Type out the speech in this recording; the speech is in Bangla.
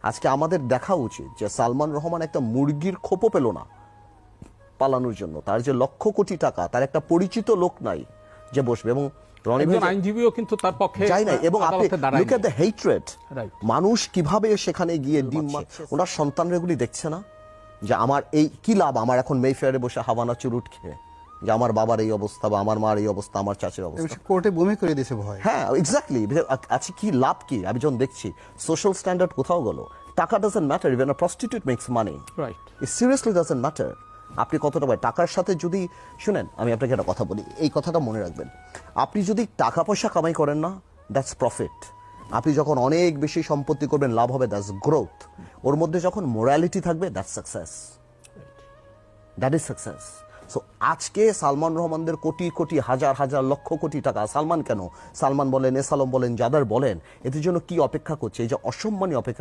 আজকে আমাদের দেখা উচিত যে সালমান রহমান একটা মুরগির খোপও পেল না পালানোর জন্য। তার যে লক্ষ কোটি টাকা, তার একটা পরিচিত লোক নাই যে বসবে। এবং রনি ভাই আইনজীবীও কিন্তু তার পক্ষে যাই নাই। এবং আপনি look at the hatred, Right. মানুষ কিভাবে সেখানে গিয়ে ডিম মারছে। ওনার সন্তানরা এগুলি দেখছে না যে আমার এই কি লাভ, আমার এখন মেফেয়ারে বসে হাওয়ানা চুরুট খেয়ে, যে আমার বাবার এই অবস্থা বা আমার মার এই অবস্থা, আমার চাচের অবস্থা। কোর্টে বমি করে দিয়েছে ভয়। হ্যাঁ, এক্স্যাক্টলি। আছে কি লাভ কি? আমি যখন দেখছি সোশ্যাল স্ট্যান্ডার্ড কোথাও গেল, টাকা doesn't matter, even a prostitute makes money, right. It seriously doesn't matter. আপনি কতটা পায় টাকার সাথে যদি, শুনেন আমি আপনাকে একটা কথা বলি, এই কথাটা মনে রাখবেন। আপনি যদি টাকা পয়সা কামাই করেন না, দ্যাটস প্রফিট। আপনি যখন অনেক বেশি সম্পত্তি করবেন, লাভ হবে, দ্যাটস গ্রোথ। ওর মধ্যে যখন মোরালিটি থাকবে, that's success, that is success. So আজকে সালমান রহমানদের কোটি কোটি হাজার হাজার লক্ষ কোটি টাকা, সালমান কেন, সালমান বলেন, এস আলম বলেন, যাদের বলেন, এদের জন্য কি অপেক্ষা করছে? এই যে অসম্মানী অপেক্ষা